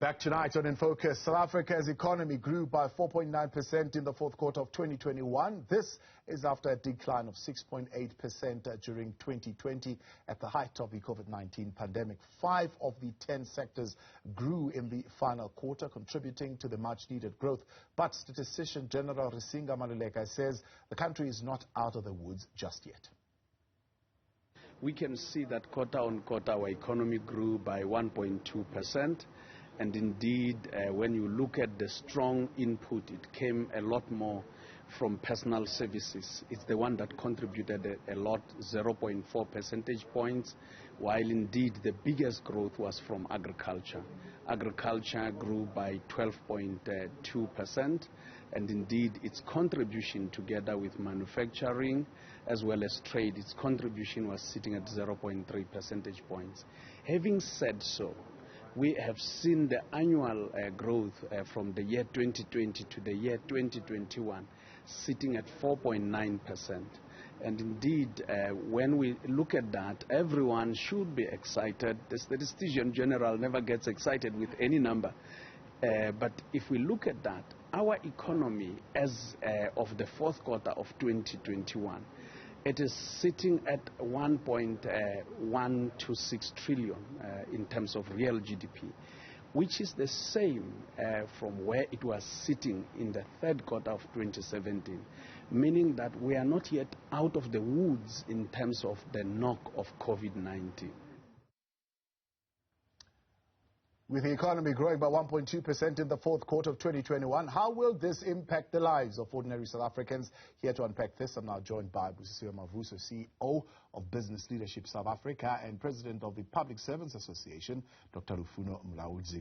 Back tonight on In Focus, South Africa's economy grew by 4.9% in the fourth quarter of 2021. This is after a decline of 6.8% during 2020 at the height of the COVID-19 pandemic. 5 of the 10 sectors grew in the final quarter, contributing to the much-needed growth. But statistician General Risinga Maluleka says the country is not out of the woods just yet. We can see that quarter on quarter our economy grew by 1.2%. And indeed, when you look at the strong input, it came a lot more from personal services. It's the one that contributed a lot, 0.4 percentage points, while indeed the biggest growth was from agriculture. Agriculture grew by 12.2%, and indeed its contribution together with manufacturing as well as trade, its contribution was sitting at 0.3 percentage points. Having said so, we have seen the annual growth from the year 2020 to the year 2021 sitting at 4.9%. And indeed, when we look at that, everyone should be excited. The statistician general never gets excited with any number. But if we look at that, our economy as of the fourth quarter of 2021, it is sitting at 1.126 trillion in terms of real GDP, which is the same from where it was sitting in the third quarter of 2017, meaning that we are not yet out of the woods in terms of the knock of COVID-19. With the economy growing by 1.2% in the fourth quarter of 2021, how will this impact the lives of ordinary South Africans? Here to unpack this, I'm now joined by Busisiwe Mavuso, CEO of Business Leadership South Africa and President of the Public Servants Association, Dr. Lufuno Mulaudz.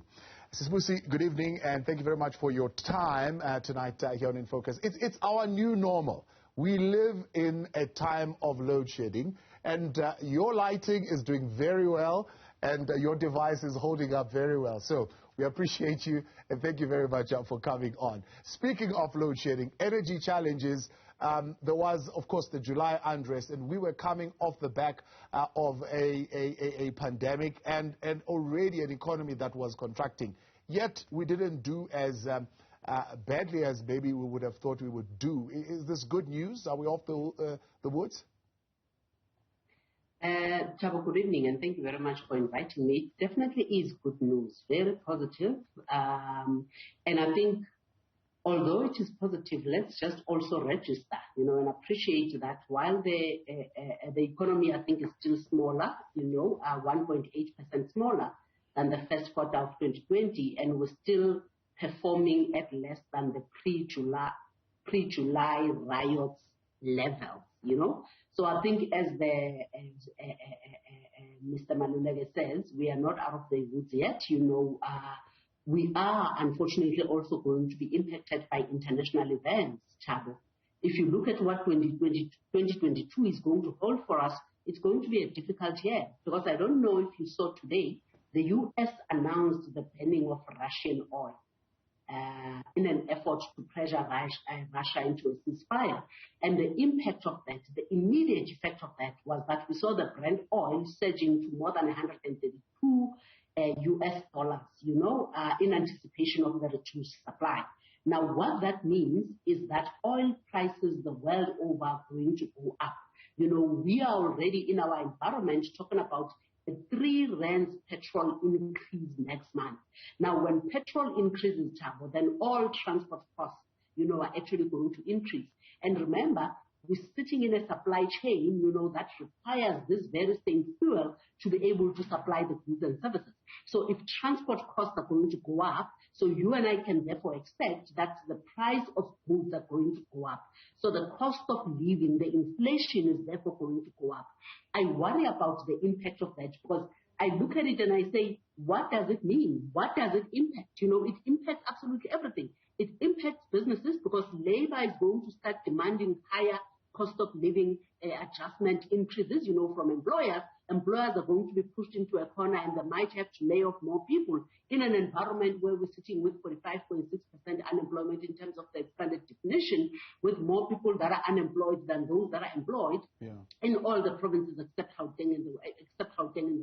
Busi, good evening, and thank you very much for your time tonight here on In Focus. It's our new normal. We live in a time of load shedding, and your lighting is doing very well. And your device is holding up very well. So we appreciate you and thank you very much for coming on. Speaking of load shedding, energy challenges, there was, of course, the July unrest, and we were coming off the back of a pandemic and already an economy that was contracting. Yet we didn't do as badly as maybe we would have thought we would do. Is this good news? Are we off the woods? Chabo, good evening, and thank you very much for inviting me. It definitely is good news, very positive. And I think, although it is positive, let's just also register, and appreciate that while the economy, I think, is still smaller, 1.8% smaller than the first quarter of 2020, and we're still performing at less than the pre-July riots level. So I think as Mr. Maluleka says, we are not out of the woods yet. We are unfortunately also going to be impacted by international events, Chabo. If you look at what 2022 is going to hold for us, it's going to be a difficult year, because I don't know if you saw today, the U.S. announced the banning of Russian oil. In an effort to pressure Russia into a ceasefire. And the impact of that, the immediate effect of that, was that we saw the Brent oil surging to more than 132 US dollars, in anticipation of the reduced supply. Now, what that means is that oil prices the world over are going to go up. We are already in our environment talking about a 3 rands petrol increase next month. Now, when petrol increases, Chabo, then all transport costs, are actually going to increase. And remember, we're sitting in a supply chain, that requires this very same fuel to be able to supply the goods and services. So if transport costs are going to go up, so you and I can therefore expect that the price of goods are going to go up. So the cost of living, the inflation is therefore going to go up. I worry about the impact of that, because I look at it and I say, what does it mean? What does it impact? It impacts absolutely everything. It impacts businesses, because labor is going to start demanding higher cost of living adjustment increases, from employers. Employers are going to be pushed into a corner, and they might have to lay off more people in an environment where we're sitting with 45.6% unemployment in terms of the expanded definition, with more people that are unemployed than those that are employed in all the provinces except Gauteng in the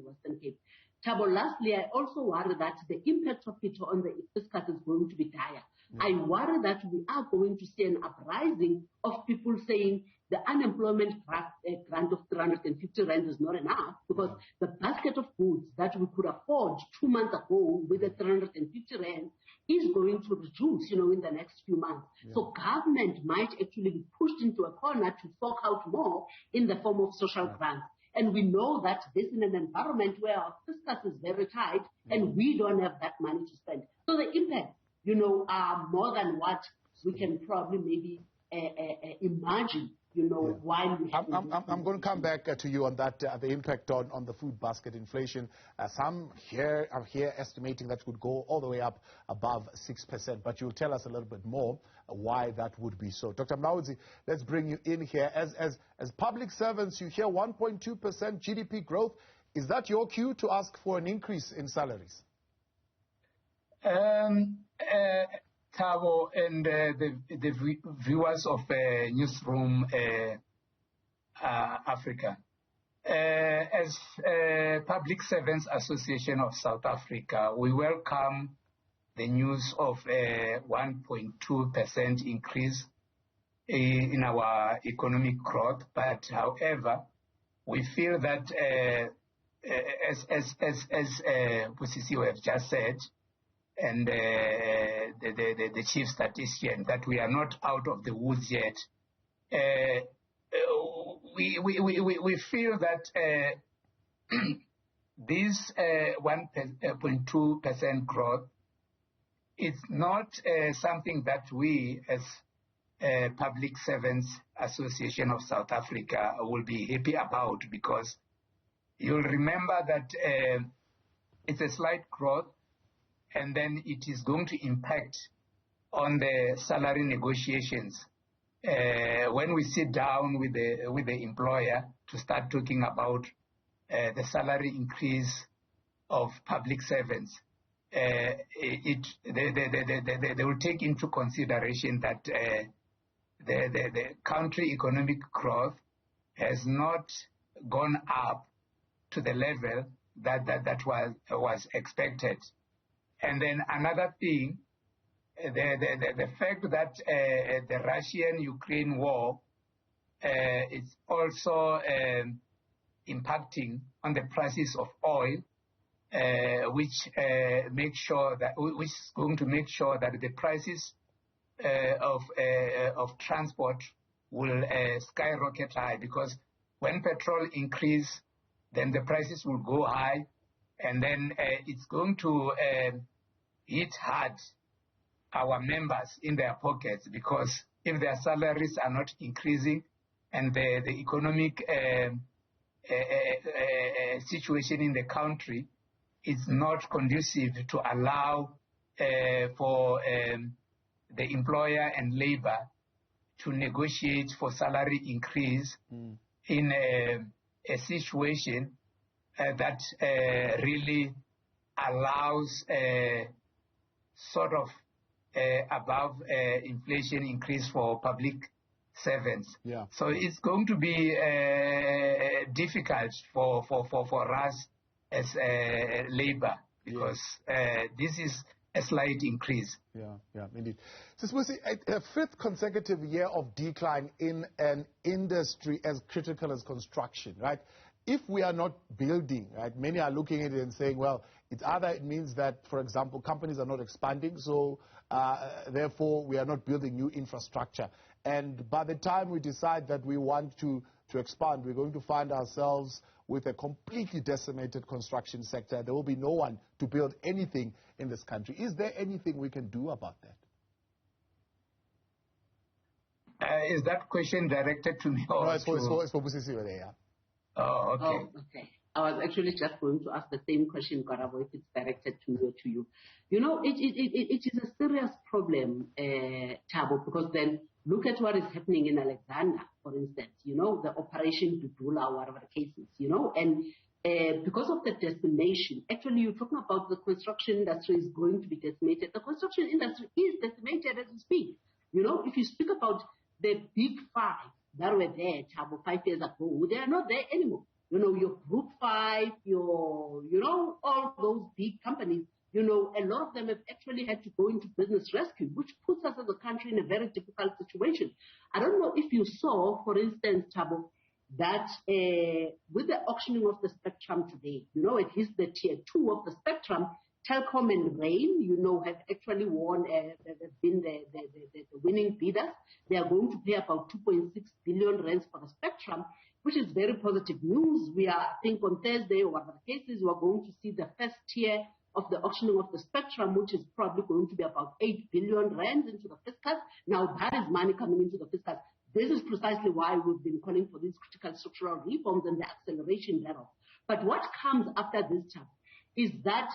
Western Cape. Thabo, lastly, I also worry that the impact of it on the fiscus is going to be dire. I worry that we are going to see an uprising of people saying the unemployment grant of 350 rand is not enough, because the basket of goods that we could afford 2 months ago with the 350 rand is going to reduce, in the next few months. So government might actually be pushed into a corner to fork out more in the form of social grants. And we know that this is in an environment where our fiscus is very tight and we don't have that money to spend. So the impact, are more than what we can probably maybe imagine, while we have... I'm going to come back to you on that, the impact on the food basket inflation. Some here are estimating that would go all the way up above 6%, but you'll tell us a little bit more why that would be so. Dr. Mulaudz, let's bring you in here. As public servants, you hear 1.2% GDP growth. Is that your cue to ask for an increase in salaries? Thabo and the viewers of Newzroom Africa. As Public Servants Association of South Africa, we welcome the news of a 1.2% increase in our economic growth. But however, we feel that as Busisiwe have just said, and the chief statistician, that we are not out of the woods yet. We feel that this 1.2% growth is not something that we as Public Servants Association of South Africa will be happy about, because you'll remember that it's a slight growth, and then it is going to impact on the salary negotiations. When we sit down with the employer to start talking about the salary increase of public servants, they will take into consideration that the country economic growth has not gone up to the level that was expected. And then another thing, the fact that the Russian-Ukraine war is also impacting on the prices of oil, which is going to make sure that the prices of transport will skyrocket high, because when petrol increase, then the prices will go high, and then it's going to hit hard our members in their pockets, because if their salaries are not increasing and the economic situation in the country is not conducive to allow for the employer and labor to negotiate for salary increase in a situation that really allows sort of above inflation increase for public servants. Yeah. So it's going to be difficult for us as labor, because this is a slight increase. Yeah, indeed. So suppose a fifth consecutive year of decline in an industry as critical as construction, right? If we are not building, right, many are looking at it and saying, well, it's either it means that, for example, companies are not expanding, so therefore we are not building new infrastructure. And by the time we decide that we want to expand, we're going to find ourselves with a completely decimated construction sector. There will be no one to build anything in this country. Is there anything we can do about that? Is that question directed to me? Or no, it's for Busisiwe there, yeah. Oh, okay. Oh, okay. I was actually just going to ask the same question, Karabo, if it's directed to me or to you. You know, it is a serious problem, Thabo, because then look at what is happening in Alexander, for instance, you know, the Operation Dudula, whatever the case is, you know, and because of the decimation, actually you're talking about the construction industry is going to be decimated. The construction industry is decimated as we speak. You know, if you speak about the big five that were there, Thabo, 5 years ago, they are not there anymore. your Group 5, all those big companies, a lot of them have actually had to go into business rescue, which puts us as a country in a very difficult situation. I don't know if you saw, for instance, Thabo, that with the auctioning of the spectrum today, it is the tier 2 of the spectrum. Telkom and Rain, have actually won, they've been the winning bidders. They are going to pay about 2.6 billion rands for the spectrum, which is very positive news. We are, I think, on Thursday or whatever the case is, we are going to see the first tier of the auctioning of the spectrum, which is probably going to be about 8 billion rands into the fiscus. Now, that is money coming into the fiscus. This is precisely why we've been calling for these critical structural reforms and the acceleration thereof. But what comes after this time is that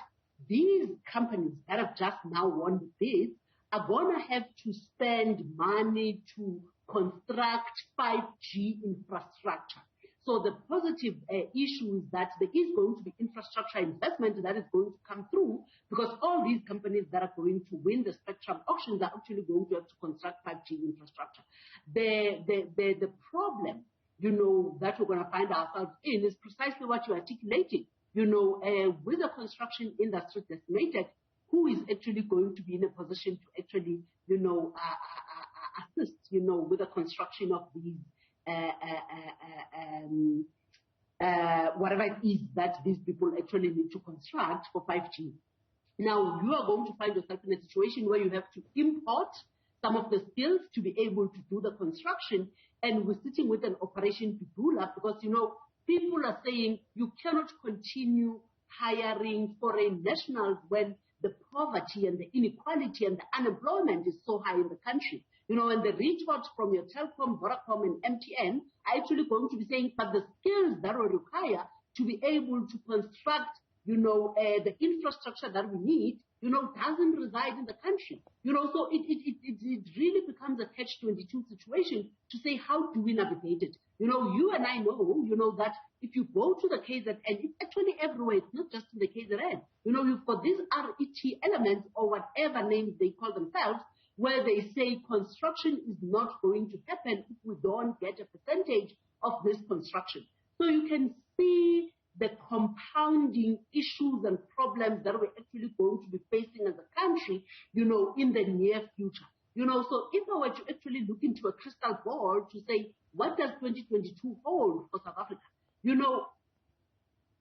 these companies that have just now won the bids are going to have to spend money to construct 5G infrastructure. So the positive issue is that there is going to be infrastructure investment that is going to come through, because all these companies that are going to win the spectrum auctions are actually going to have to construct 5G infrastructure. The problem, that we're going to find ourselves in is precisely what you're articulating. With the construction industry decimated, who is actually going to be in a position to actually, assist, with the construction of these, whatever it is that these people actually need to construct for 5G. Now, you are going to find yourself in a situation where you have to import some of the skills to be able to do the construction, and we're sitting with an operation to do that because, people are saying you cannot continue hiring foreign nationals when the poverty and the inequality and the unemployment is so high in the country. And the retort from your Telkom, Vodacom, and MTN are actually going to be saying, but the skills that we require to be able to construct, the infrastructure that we need, doesn't reside in the country. So it really becomes a catch-22 situation to say, how do we navigate it? You and I know, that if you go to the KZN, it's actually everywhere, it's not just in the KZN. You've got these RET elements or whatever names they call themselves, where they say construction is not going to happen if we don't get a percentage of this construction. So you can see the compounding issues and problems that we're actually going to be facing as a country, in the near future. So if I were to actually look into a crystal ball to say, what does 2022 hold for South Africa?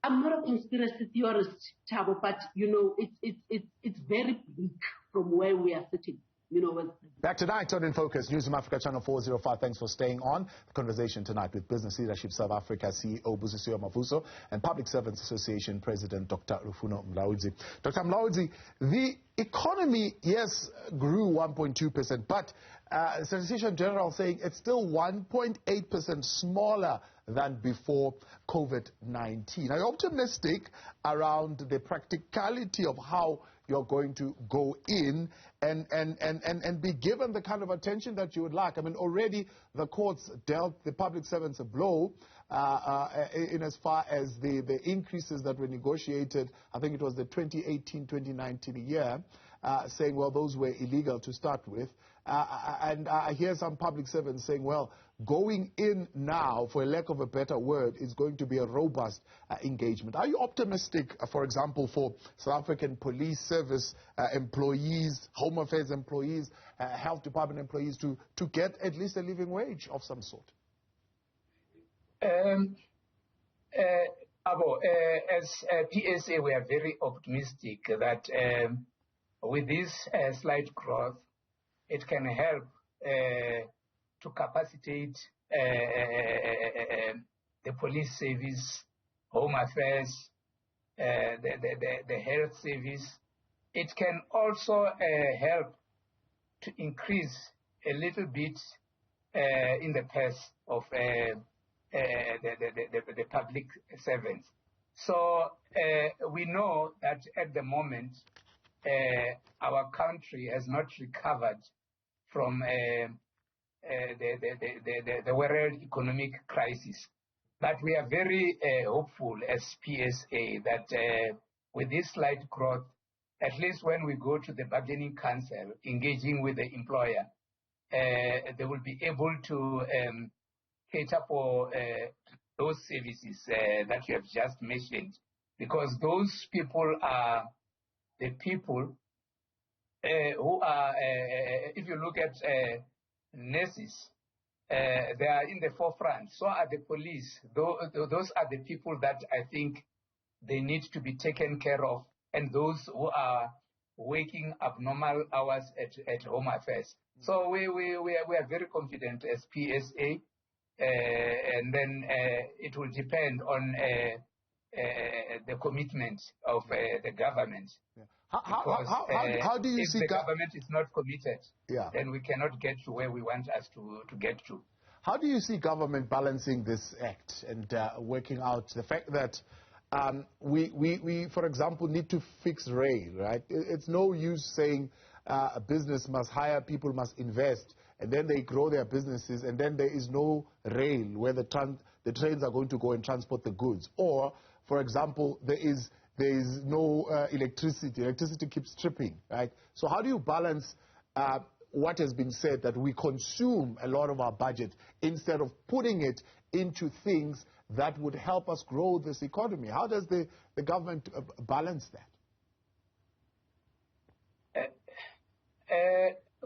I'm not a conspiracy theorist, Thabo, but, it's very bleak from where we are sitting. Back tonight on In Focus, Newzroom Afrika, Channel 405. Thanks for staying on. The conversation tonight with Business Leadership South Africa CEO Busisiwe Mavuso and Public Servants Association President Dr. Lufuno Mulaudz. Dr. Mulaudz, the economy, yes, grew 1.2%, but Statistician General saying it's still 1.8% smaller than before COVID-19. Are you optimistic around the practicality of how you're going to go in and be given the kind of attention that you would like? I mean, already the courts dealt the public servants a blow in as far as the increases that were negotiated. I think it was the 2018-2019 year, saying, well, those were illegal to start with. And I hear some public servants saying, well, going in now, for a lack of a better word, is going to be a robust engagement. Are you optimistic, for example, for South African police service employees, Home Affairs employees, Health Department employees to get at least a living wage of some sort? As PSA, we are very optimistic that with this slight growth, it can help to capacitate the police service, Home Affairs, the health service. It can also help to increase a little bit in the purse of the public servants. So we know that at the moment, our country has not recovered from the world economic crisis. But we are very hopeful as PSA that with this slight growth, at least when we go to the bargaining council, engaging with the employer, they will be able to cater for those services that you have just mentioned, because those people are the people who are, if you look at nurses, they are in the forefront. So are the police. Those are the people that I think they need to be taken care of, and those who are working abnormal hours at Home Affairs. So we are very confident as PSA, and then it will depend on the commitment of the government. Yeah. How do you see if the government is not committed, yeah, then we cannot get to where we want us to get to. How do you see government balancing this act and working out the fact that we, for example, need to fix rail, right? It's no use saying a business must hire, people must invest, and then they grow their businesses, and then there is no rail where the trains are going to go and transport the goods. Or, for example, there is no electricity. Electricity keeps tripping, right? So how do you balance what has been said, that we consume a lot of our budget instead of putting it into things that would help us grow this economy? How does the government balance that?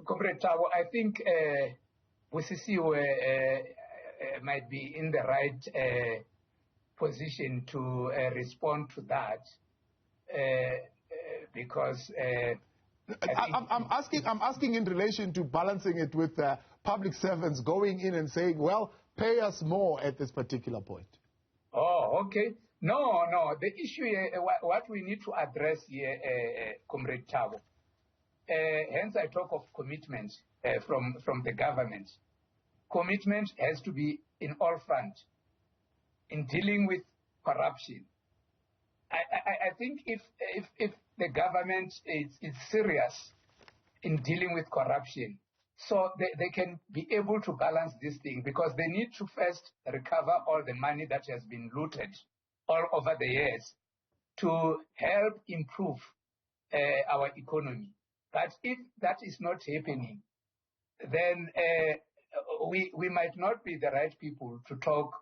Comrade Tabo, I think Busisiwe might be in the right position to respond to that, because I'm asking in relation to balancing it with public servants going in and saying, well, pay us more at this particular point. Oh, okay. No. The issue, what we need to address here, Comrade Tabo, hence I talk of commitment from the government. Commitment has to be in all fronts in dealing with corruption. I think if the government is serious in dealing with corruption, so they can be able to balance this thing, because they need to first recover all the money that has been looted all over the years to help improve our economy. But if that is not happening, then we might not be the right people to talk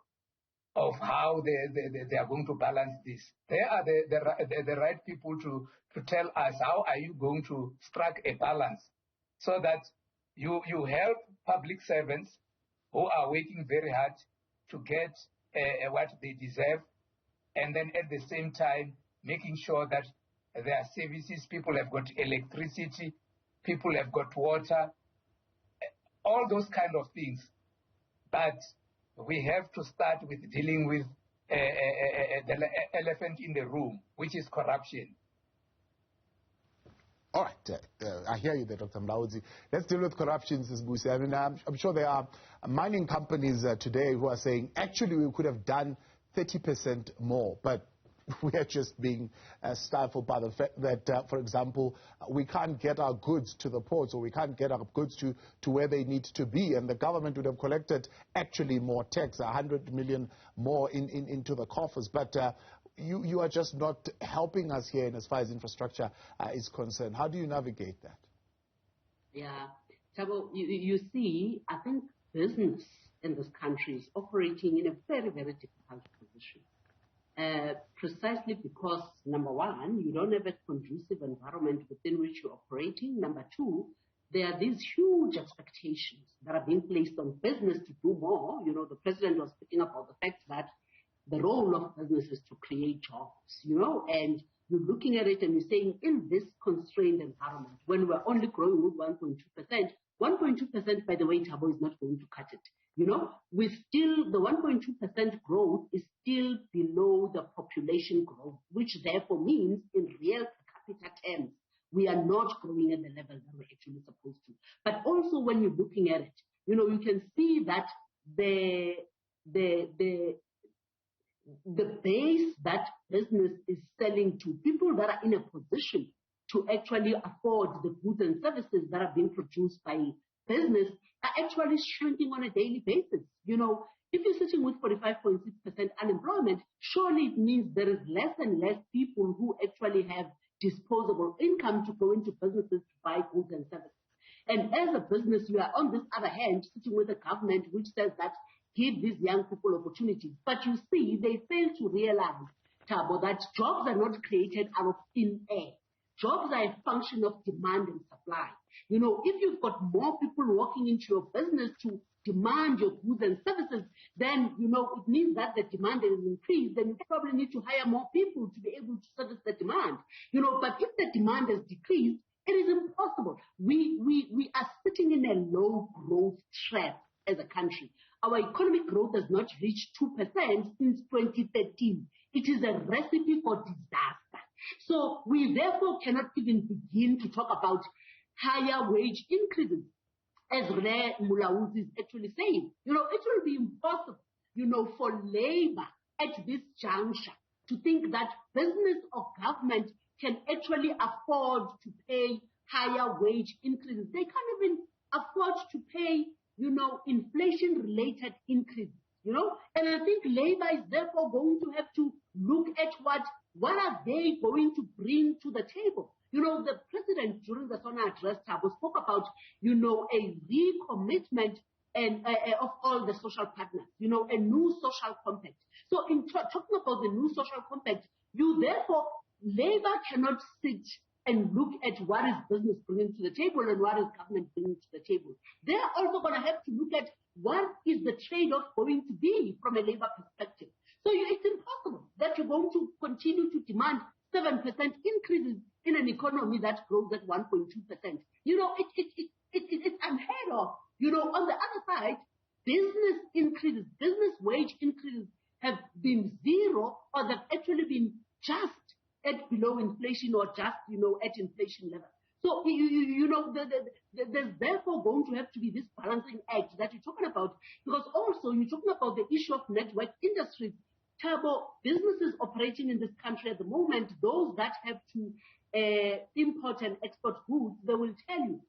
of how they are going to balance this. They are the right people to tell us how are you going to strike a balance so that you help public servants who are working very hard to get what they deserve, and then at the same time making sure that their services, people have got electricity, people have got water, all those kind of things. But we have to start with dealing with the elephant in the room, which is corruption. All right. I hear you there, Dr. Mulaudz. Let's deal with corruption, Ms. Busi. I mean, I'm sure there are mining companies today who are saying, actually, we could have done 30% more, but we are just being stifled by the fact that, for example, we can't get our goods to the ports, or we can't get our goods to where they need to be, and the government would have collected actually more tax, 100 million more into the coffers. But you are just not helping us here in as far as infrastructure is concerned. How do you navigate that? Yeah, Tabo, you see, I think business in this country is operating in a very, very difficult position. Precisely because, number one, you don't have a conducive environment within which you're operating. Number two, there are these huge expectations that are being placed on business to do more. You know, the president was speaking about the fact that the role of business is to create jobs, you know, and you're looking at it and you're saying, in this constrained environment, when we're only growing with 1.2%, 1.2%, by the way, Tabo, is not going to cut it. You know, we still, the 1.2% growth is still below the population growth, which therefore means in real per capita terms, we are not growing at the level that we're actually supposed to. But also when you're looking at it, you know, you can see that the base that business is selling to, people that are in a position to actually afford the goods and services that are being produced by business, are actually shrinking on a daily basis. You know, if you're sitting with 45.6% unemployment, surely it means there is less and less people who actually have disposable income to go into businesses to buy goods and services. And as a business, you are on this other hand sitting with a government which says that give these young people opportunities. But you see, they fail to realize, Thabo, that jobs are not created out of thin air. Jobs are a function of demand and supply. You know, if you've got more people walking into your business to demand your goods and services, then, you know, it means that the demand is increased, then you probably need to hire more people to be able to service the demand. You know, but if the demand has decreased, it is impossible. We are sitting in a low growth trap as a country. Our economic growth has not reached 2% since 2013. It is a recipe for disaster. So we therefore cannot even begin to talk about higher wage increases, as Lufuno Mulaudz is actually saying. You know, it will be impossible, you know, for labor at this juncture to think that business or government can actually afford to pay higher wage increases. They can't even afford to pay, you know, inflation-related increases, you know. And I think labor is therefore going to have to look at what are they going to bring to the table. You know, the president during the SONA address, Thabo, spoke about, you know, a recommitment and of all the social partners, you know, a new social compact. So in talking about the new social compact, you therefore, labor cannot sit and look at what is business bringing to the table and what is government bringing to the table. They are also going to have to look at what is the trade-off going to be from a labor perspective. So it's impossible that you're going to continue to demand 7% increases in an economy that grows at 1.2%. You know, it's unheard of. You know, on the other side, business increases, business wage increases have been zero, or they've actually been just at below inflation, or just, you know, at inflation level. So, you know, there's therefore going to have to be this balancing act that you're talking about, because also you're talking about the issue of network industries. Thabo, businesses operating in this country at the moment, those that have to import and export goods, they will tell you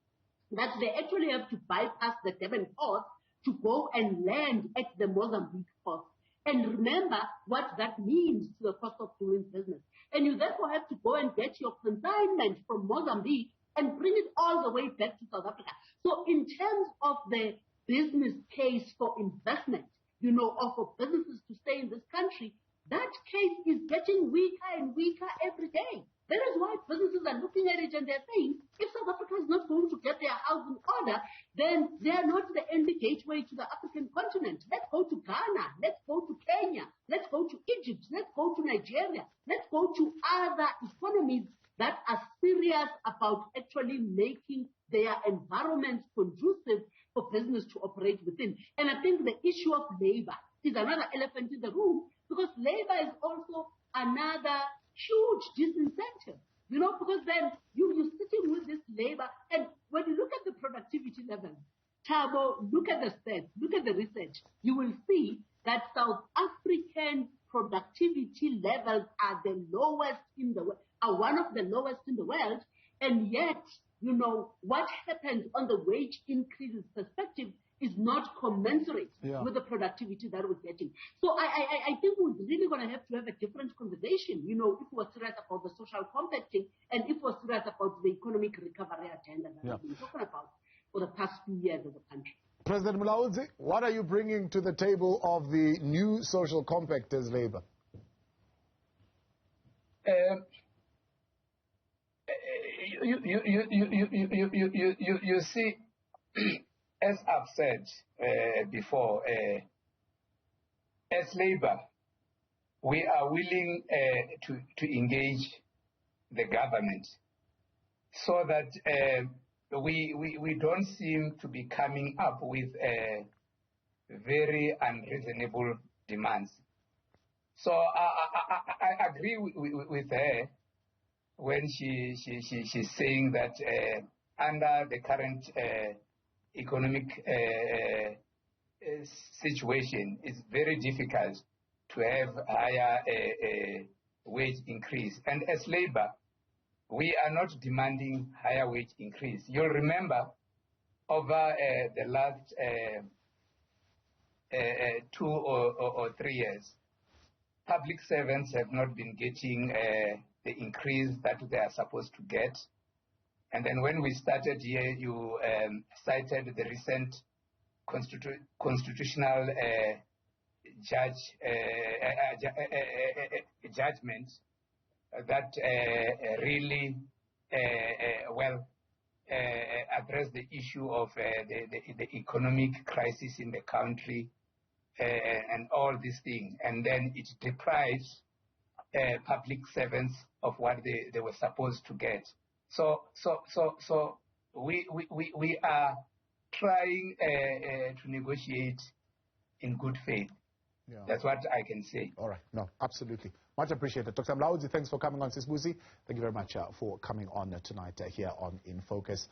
that they actually have to bypass the Durban port to go and land at the Mozambique port. And remember what that means to the cost of doing business. And you therefore have to go and get your consignment from Mozambique and bring it all the way back to South Africa. So in terms of the business case for investment, you know, or for businesses to stay in this country, that case is getting weaker and weaker every day. That is why businesses are looking at it and they're saying, if South Africa is not going to get their house in order, then they are not the only gateway to the African continent. Let's go to Ghana. Let's go to Kenya. Let's go to Egypt. Let's go to Nigeria. Let's go to other economies that are serious about actually making their environments conducive for business to operate within. And I think the issue of labor is another elephant in the room, because labor is also another huge disincentive, you know, because then you're sitting with this labor, and when you look at the productivity levels, Thabo, look at the stats, look at the research, you will see that South African productivity levels are the lowest in the world, are one of the lowest in the world, and yet, you know, what happens on the wage increases perspective is not commensurate with the productivity that we're getting. So I think we're really going to have a different conversation, you know, if we're serious about the social compacting and if we're serious about the economic recovery agenda that we've been talking about for the past few years as a country. President Mulaudz, what are you bringing to the table of the new social compact as Labour? You see, as I've said before, as Labour, we are willing to engage the government so that we don't seem to be coming up with very unreasonable demands. So I agree with her when she's saying that under the current economic situation, it's very difficult to have higher wage increase. And as Labour, we are not demanding higher wage increase. You'll remember over the last 2 or 3 years, public servants have not been getting the increase that they are supposed to get. And then when we started here, you cited the recent constitutional judgment that really address the issue of the economic crisis in the country and all these things, and then it deprives public servants of what they were supposed to get. So we are trying to negotiate in good faith. Yeah. That's what I can say. All right. No, absolutely. Much appreciated. Dr. Mulaudz, thanks for coming on. Sis Busi, thank you very much for coming on tonight here on In Focus.